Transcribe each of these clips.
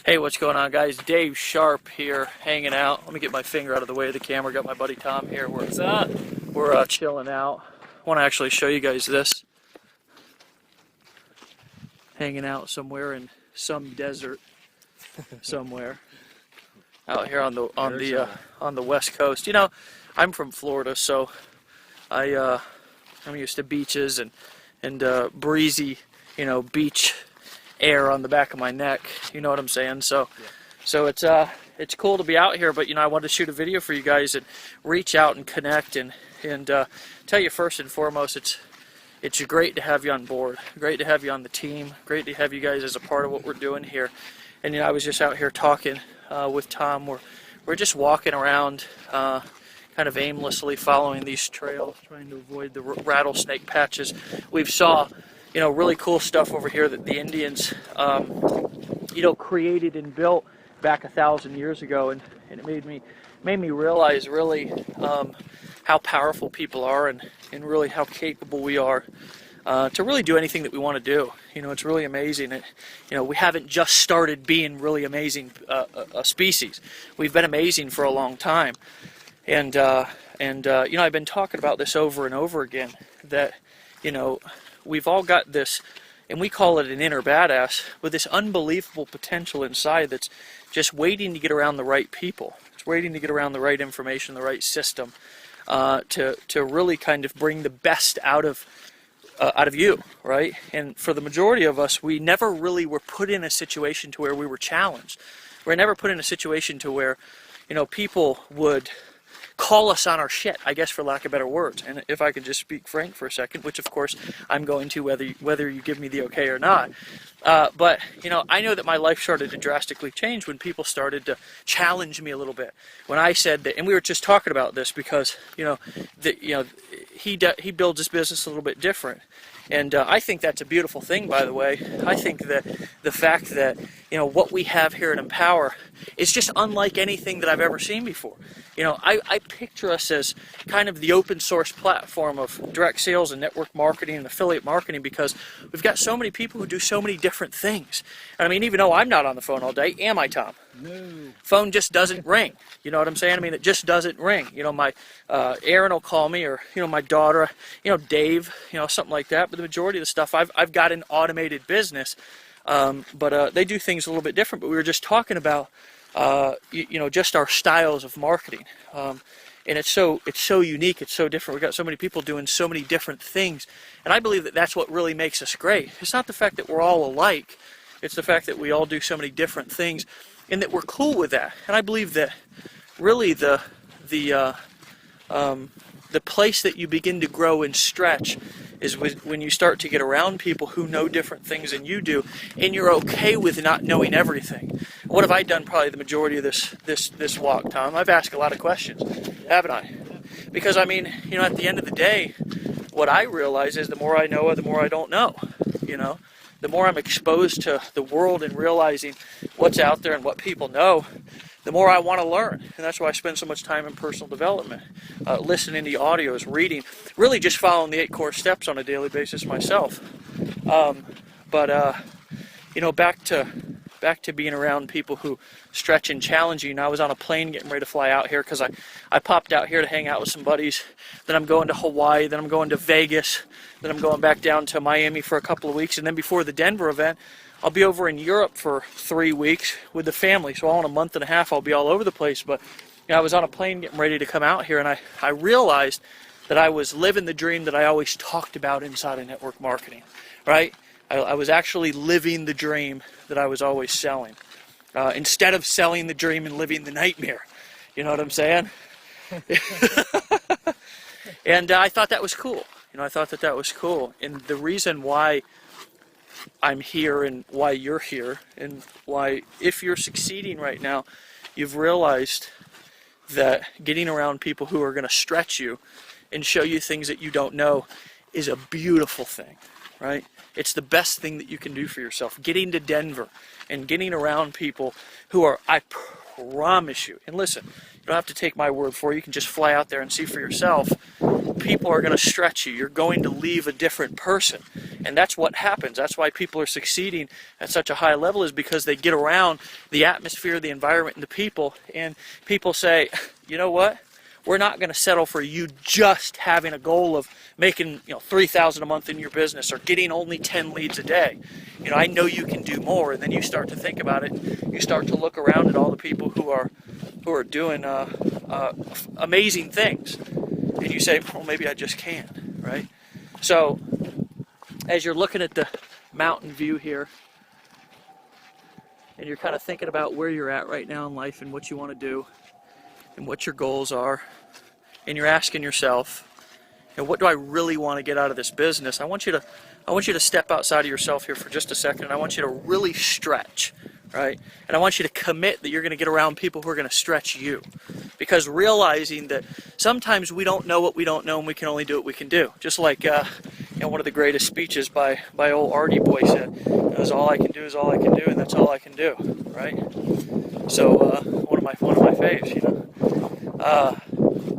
Hey, what's going on, guys? Dave Sharp here, hanging out. Let me get my finger out of the way of the camera. Got my buddy Tom here. What's up? We're chilling out. I want to actually show you guys this. Hanging out somewhere in some desert, somewhere out here on the west coast. You know, I'm from Florida, so I'm used to beaches and breezy, beach air on the back of my neck. You know what I'm saying? So, Yeah. so it's cool to be out here. But I wanted to shoot a video for you guys and reach out and connect and tell you first and foremost, it's great to have you on board. Great to have you on the team. Great to have you guys as a part of what we're doing here. And I was just out here talking with Tom. We're just walking around, kind of aimlessly following these trails, trying to avoid the rattlesnake patches. We've saw, really cool stuff over here that the Indians, created and built back 1,000 years ago, and it made me realize really how powerful people are and really how capable we are to really do anything that we want to do. It's really amazing. We haven't just started being really amazing a species. We've been amazing for a long time, and I've been talking about this over and over again, that we've all got this, and we call it an inner badass, with this unbelievable potential inside that's just waiting to get around the right people. It's waiting to get around the right information, the right system, to really kind of bring the best out of you, right? And for the majority of us, we never really were put in a situation to where we were challenged. We're never put in a situation to where, people would call us on our shit, I guess, for lack of better words. And if I could just speak frank for a second, which of course I'm going to, whether you give me the okay or not. But I know that my life started to drastically change when people started to challenge me a little bit. When I said that, and we were just talking about this because he builds his business a little bit different. And I think that's a beautiful thing, by the way. I think that the fact that, what we have here at Empower is just unlike anything that I've ever seen before. I picture us as kind of the open source platform of direct sales and network marketing and affiliate marketing, because we've got so many people who do so many different things. And I mean, even though I'm not on the phone all day, am I, Tom? No. Phone just doesn't ring. You know what I'm saying? I mean, it just doesn't ring. My Aaron will call me, or my daughter, Dave, something like that. But the majority of the stuff, I've got an automated business, but they do things a little bit different. But we were just talking about just our styles of marketing, and it's so unique. It's so different. We've got so many people doing so many different things, and I believe that that's what really makes us great. It's not the fact that we're all alike. It's the fact that we all do so many different things, and that we're cool with that. And I believe that really the place that you begin to grow and stretch is when you start to get around people who know different things than you do, and you're okay with not knowing everything. What have I done probably the majority of this walk, Tom? I've asked a lot of questions, haven't I? Because I mean, at the end of the day, what I realize is the more I know, the more I don't know. The more I'm exposed to the world and realizing what's out there and what people know, the more I want to learn. And that's why I spend so much time in personal development, listening to audios, reading, really just following the 8 core steps on a daily basis myself. Back to being around people who stretch and challenge you. I was on a plane getting ready to fly out here because I popped out here to hang out with some buddies. Then I'm going to Hawaii. Then I'm going to Vegas. Then I'm going back down to Miami for a couple of weeks. And then before the Denver event, I'll be over in Europe for 3 weeks with the family. So all in a month and a half, I'll be all over the place. But I was on a plane getting ready to come out here, and I realized that I was living the dream that I always talked about inside of network marketing, right? I was actually living the dream that I was always selling, instead of selling the dream and living the nightmare. You know what I'm saying? And I thought that was cool. I thought that was cool. And the reason why I'm here and why you're here and why, if you're succeeding right now, you've realized that getting around people who are going to stretch you and show you things that you don't know is a beautiful thing, right? It's the best thing that you can do for yourself. Getting to Denver and getting around people who are, I promise you, and listen, You don't have to take my word for it. You can just fly out there and see for yourself. People are going to stretch you. You're going to leave a different person. And that's what happens. That's why people are succeeding at such a high level, is because they get around the atmosphere, the environment, and the people. And people say, you know what? We're not going to settle for you just having a goal of making, $3,000 a month in your business or getting only 10 leads a day. I know you can do more. And then you start to think about it. You start to look around at all the people who are doing amazing things. And you say, well, maybe I just can't, right? So as you're looking at the mountain view here, and you're kind of thinking about where you're at right now in life and what you want to do and what your goals are, and you're asking yourself, what do I really want to get out of this business? I want you to step outside of yourself here for just a second, and I want you to really stretch, right? And I want you to commit that you're going to get around people who are going to stretch you. Because realizing that sometimes we don't know what we don't know, and we can only do what we can do. Just like one of the greatest speeches by old Artie Boy said, all I can do is all I can do, and that's all I can do, right? So one of my faves,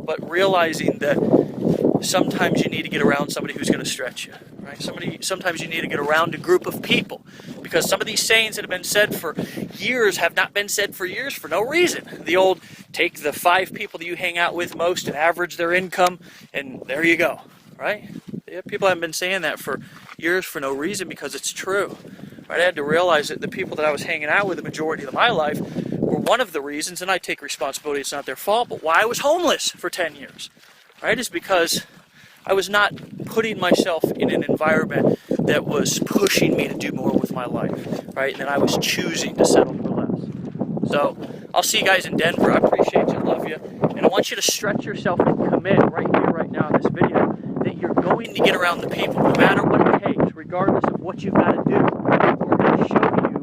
but realizing that sometimes you need to get around somebody who's going to stretch you, right? Sometimes you need to get around a group of people, because some of these sayings that have been said for years have not been said for years for no reason. The old, take the 5 people that you hang out with most and average their income, and there you go, right? Yeah, people haven't been saying that for years for no reason, because it's true, right? I had to realize that the people that I was hanging out with the majority of my life were one of the reasons, and I take responsibility, it's not their fault, but why I was homeless for 10 years, right? Is because I was not putting myself in an environment that was pushing me to do more with my life, right? And then I was choosing to settle for less. So I'll see you guys in Denver. I appreciate you, love you. And I want you to stretch yourself and commit right here, right now in this video, that you're going to get around the people, no matter what it takes, regardless of what you've got to do. We're going to show you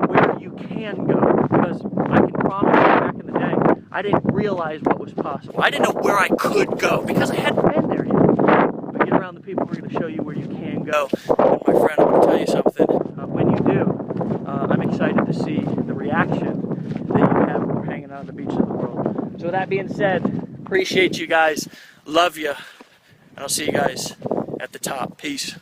where you can go. Because I can promise you, back in the day, I didn't realize what was possible. I didn't know where I could go because I hadn't been there yet. But get around the people who are going to show you where you can go. And my friend, I'm going to tell you something. When you do, I'm excited to see the reaction that you have when we're hanging out on the beaches of the world. So with that being said, appreciate you guys. Love you. And I'll see you guys at the top. Peace.